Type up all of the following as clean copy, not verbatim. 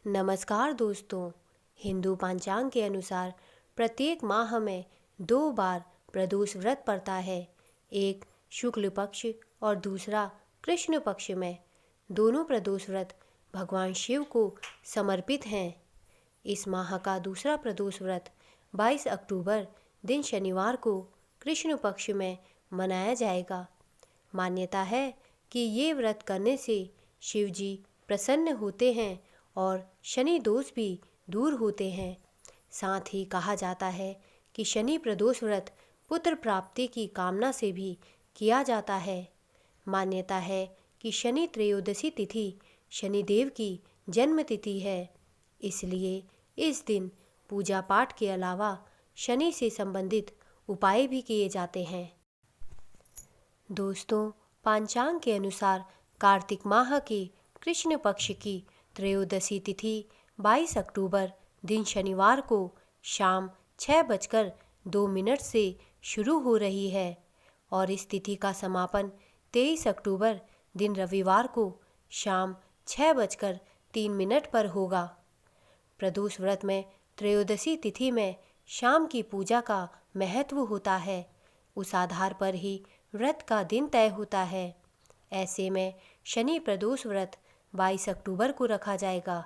नमस्कार दोस्तों। हिंदू पंचांग के अनुसार प्रत्येक माह में 2 बार प्रदोष व्रत पड़ता है। एक शुक्ल पक्ष और दूसरा कृष्ण पक्ष में। दोनों प्रदोष व्रत भगवान शिव को समर्पित हैं। इस माह का दूसरा प्रदोष व्रत 22 अक्टूबर दिन शनिवार को कृष्ण पक्ष में मनाया जाएगा। मान्यता है कि ये व्रत करने से शिव जी प्रसन्न होते हैं और शनि दोष भी दूर होते हैं। साथ ही कहा जाता है कि शनि प्रदोष व्रत पुत्र प्राप्ति की कामना से भी किया जाता है। मान्यता है कि शनि त्रयोदशी तिथि शनिदेव की जन्म तिथि है, इसलिए इस दिन पूजा पाठ के अलावा शनि से संबंधित उपाय भी किए जाते हैं। दोस्तों, पंचांग के अनुसार कार्तिक माह के कृष्ण पक्ष की त्रयोदशी तिथि 22 अक्टूबर दिन शनिवार को शाम 6:02 से शुरू हो रही है और इस तिथि का समापन 23 अक्टूबर दिन रविवार को शाम 6:03 पर होगा। प्रदोष व्रत में त्रयोदशी तिथि में शाम की पूजा का महत्व होता है। उस आधार पर ही व्रत का दिन तय होता है। ऐसे में शनि प्रदोष व्रत 22 अक्टूबर को रखा जाएगा,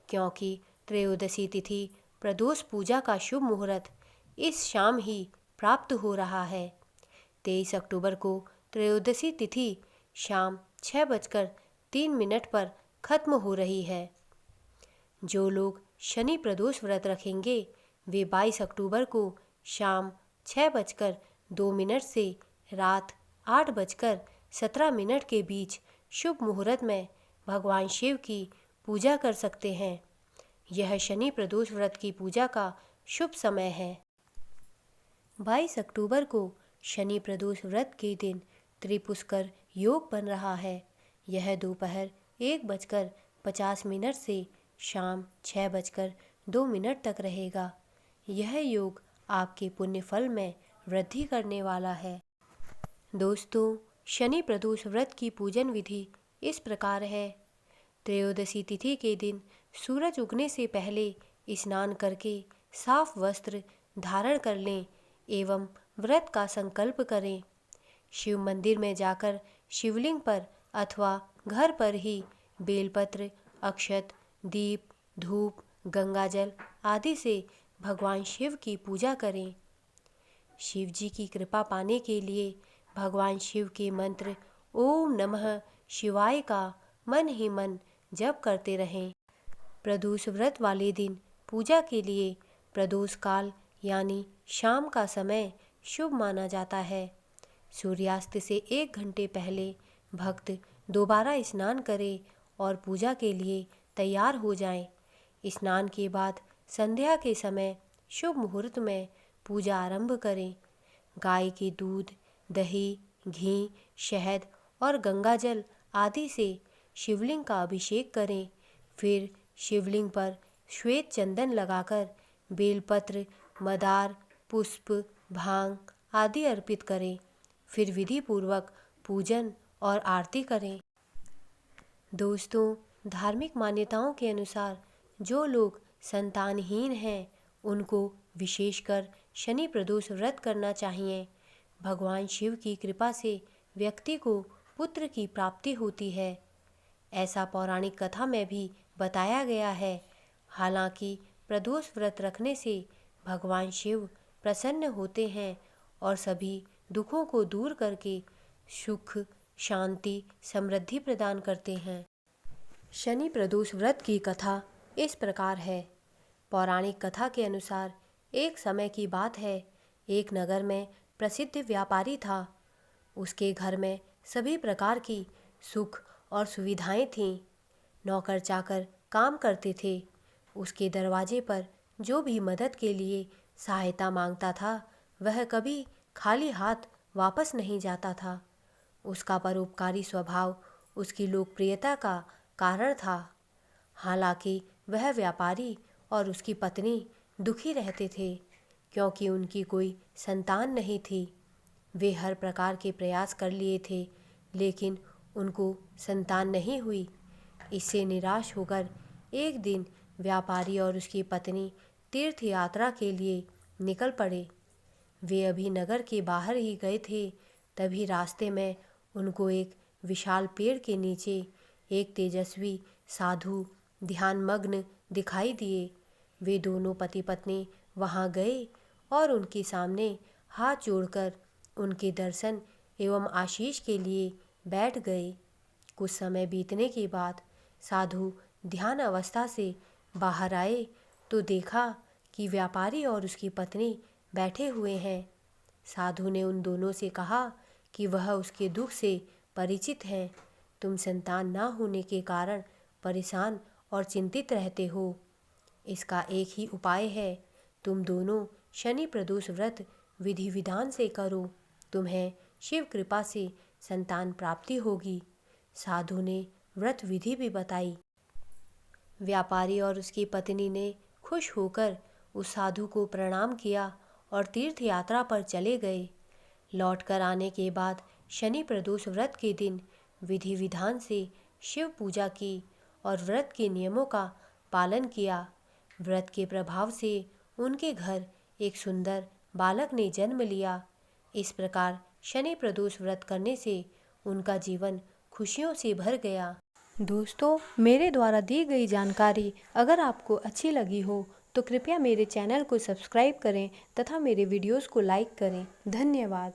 क्योंकि त्रयोदशी तिथि प्रदोष पूजा का शुभ मुहूर्त इस शाम ही प्राप्त हो रहा है। 23 अक्टूबर को त्रयोदशी तिथि शाम 6:03 पर खत्म हो रही है। जो लोग शनि प्रदोष व्रत रखेंगे वे 22 अक्टूबर को शाम 6:02 से रात 8:17 के बीच शुभ मुहूर्त में भगवान शिव की पूजा कर सकते हैं। यह शनि प्रदोष व्रत की पूजा का शुभ समय है। 22 अक्टूबर को शनि प्रदोष व्रत के दिन त्रिपुष्कर योग बन रहा है। यह दोपहर 1:50 से शाम 6:02 तक रहेगा। यह योग आपके पुण्य फल में वृद्धि करने वाला है। दोस्तों, शनि प्रदोष व्रत की पूजन विधि इस प्रकार है। त्रयोदशी तिथि के दिन सूरज उगने से पहले स्नान करके साफ वस्त्र धारण कर लें एवं व्रत का संकल्प करें। शिव मंदिर में जाकर शिवलिंग पर अथवा घर पर ही बेलपत्र, अक्षत, दीप, धूप, गंगाजल आदि से भगवान शिव की पूजा करें। शिव जी की कृपा पाने के लिए भगवान शिव के मंत्र ओम नमः शिवाय का मन ही मन जप करते रहें। प्रदोष व्रत वाले दिन पूजा के लिए प्रदोष काल यानी शाम का समय शुभ माना जाता है। सूर्यास्त से 1 घंटे पहले भक्त दोबारा स्नान करें और पूजा के लिए तैयार हो जाएं। स्नान के बाद संध्या के समय शुभ मुहूर्त में पूजा आरंभ करें। गाय के दूध, दही, घी, शहद और गंगाजल आदि से शिवलिंग का अभिषेक करें। फिर शिवलिंग पर श्वेत चंदन लगाकर बेलपत्र, मदार, पुष्प, भांग आदि अर्पित करें। फिर विधि पूर्वक पूजन और आरती करें। दोस्तों, धार्मिक मान्यताओं के अनुसार जो लोग संतानहीन हैं उनको विशेषकर शनि प्रदोष व्रत करना चाहिए। भगवान शिव की कृपा से व्यक्ति को पुत्र की प्राप्ति होती है, ऐसा पौराणिक कथा में भी बताया गया है। हालांकि प्रदोष व्रत रखने से भगवान शिव प्रसन्न होते हैं और सभी दुखों को दूर करके सुख, शांति, समृद्धि प्रदान करते हैं। शनि प्रदोष व्रत की कथा इस प्रकार है। पौराणिक कथा के अनुसार एक समय की बात है, एक नगर में प्रसिद्ध व्यापारी था। उसके घर में सभी प्रकार की सुख और सुविधाएं थीं। नौकर चाकर काम करते थे। उसके दरवाजे पर जो भी मदद के लिए सहायता मांगता था वह कभी खाली हाथ वापस नहीं जाता था। उसका परोपकारी स्वभाव उसकी लोकप्रियता का कारण था। हालांकि वह व्यापारी और उसकी पत्नी दुखी रहते थे, क्योंकि उनकी कोई संतान नहीं थी। वे हर प्रकार के प्रयास कर लिए थे, लेकिन उनको संतान नहीं हुई। इससे निराश होकर एक दिन व्यापारी और उसकी पत्नी तीर्थ यात्रा के लिए निकल पड़े। वे अभी नगर के बाहर ही गए थे, तभी रास्ते में उनको एक विशाल पेड़ के नीचे एक तेजस्वी साधु ध्यानमग्न दिखाई दिए। वे दोनों पति पत्नी वहां गए और उनके सामने हाथ जोड़कर उनके दर्शन एवं आशीष के लिए बैठ गए। कुछ समय बीतने के बाद साधु ध्यान अवस्था से बाहर आए तो देखा कि व्यापारी और उसकी पत्नी बैठे हुए हैं। साधु ने उन दोनों से कहा कि वह उसके दुख से परिचित हैं। तुम संतान ना होने के कारण परेशान और चिंतित रहते हो। इसका एक ही उपाय है, तुम दोनों शनि प्रदोष व्रत विधि विधान से करो, तुम्हें शिव कृपा से संतान प्राप्ति होगी। साधु ने व्रत विधि भी बताई। व्यापारी और उसकी पत्नी ने खुश होकर उस साधु को प्रणाम किया और तीर्थ यात्रा पर चले गए। लौट कर आने के बाद शनि प्रदोष व्रत के दिन विधि विधान से शिव पूजा की और व्रत के नियमों का पालन किया। व्रत के प्रभाव से उनके घर एक सुंदर बालक ने जन्म लिया। इस प्रकार शनि प्रदोष व्रत करने से उनका जीवन खुशियों से भर गया। दोस्तों, मेरे द्वारा दी गई जानकारी अगर आपको अच्छी लगी हो तो कृपया मेरे चैनल को सब्सक्राइब करें तथा मेरे वीडियोस को लाइक करें। धन्यवाद।